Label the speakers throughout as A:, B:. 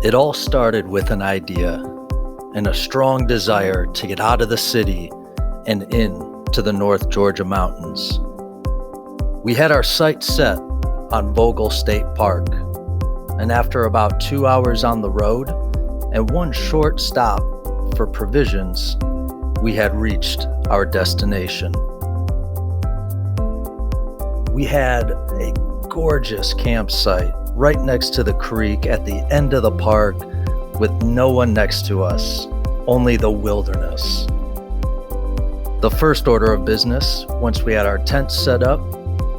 A: It all started with an idea and a strong desire to get out of the city and into the North Georgia mountains. We had our sights set on Vogel State Park, and after about 2 hours on the road and one short stop for provisions, we had reached our destination. We had a gorgeous campsite right next to the creek at the end of the park with no one next to us, only the wilderness. The first order of business, once we had our tents set up,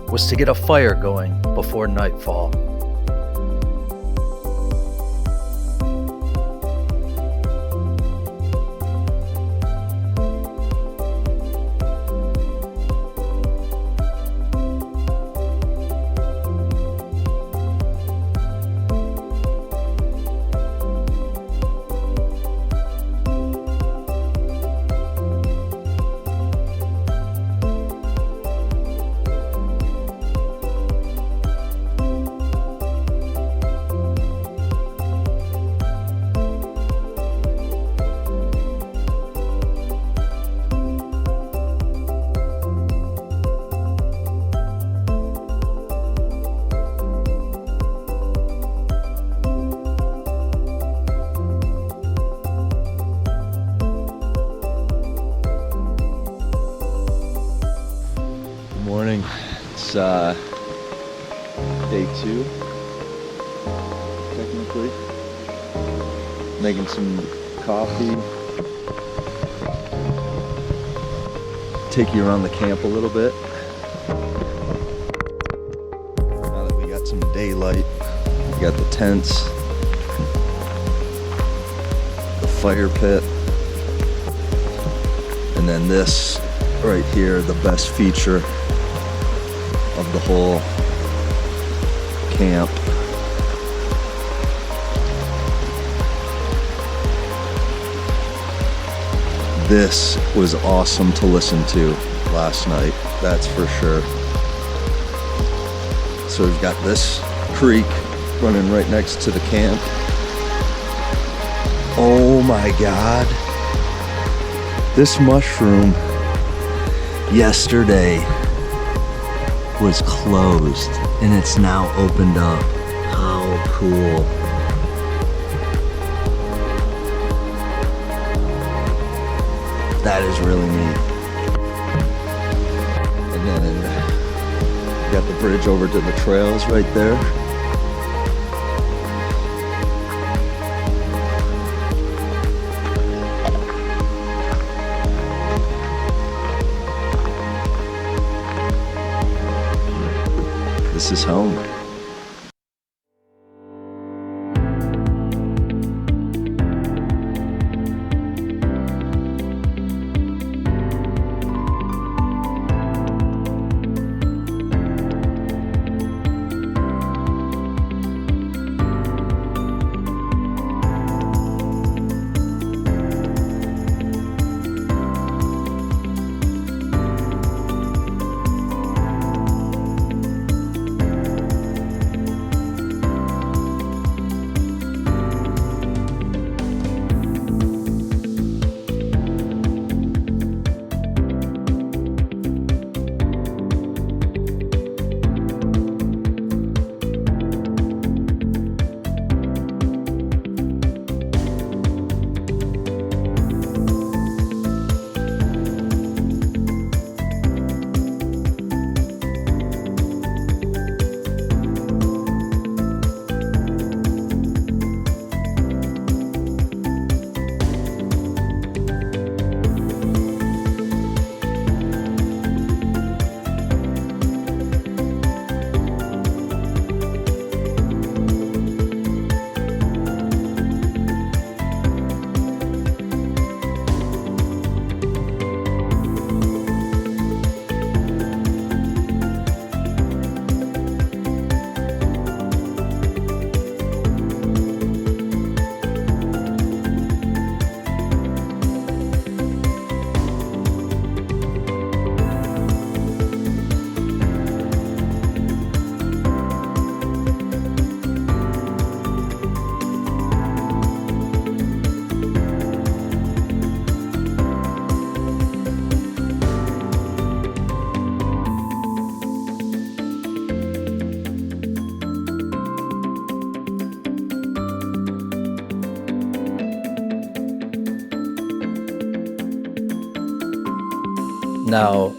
A: was to get a fire going before nightfall.
B: Morning. It's day 2, technically. Making some coffee. Take you around the camp a little bit. Now that we got some daylight, we got the tents, the fire pit, and then this right here, the best feature of the whole camp. This was awesome to listen to last night, that's for sure. So we've got this creek running right next to the camp. Oh my God. This mushroom yesterday was closed and it's now opened up. How cool. That is really neat. And then we got the bridge over to the trails right there. This is home.
A: Now,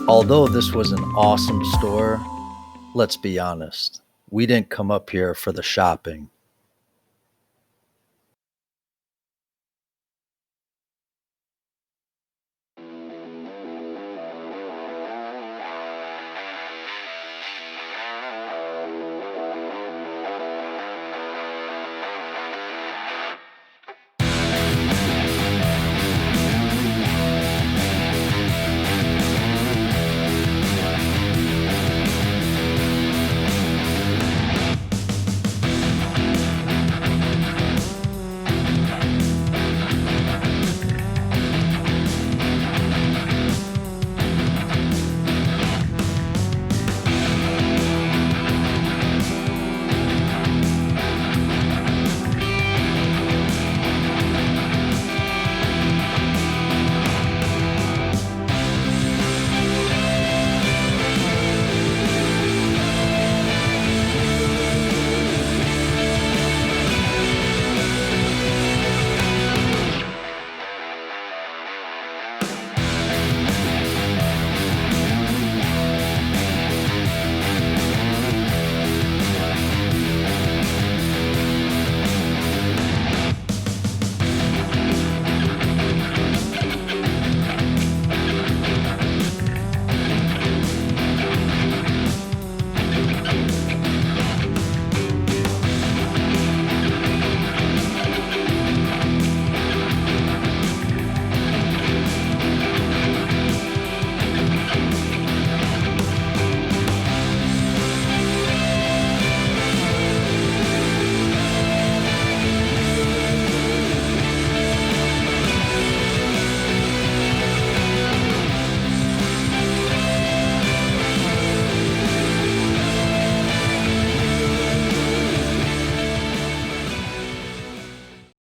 A: although this was an awesome store, let's be honest, we didn't come up here for the shopping.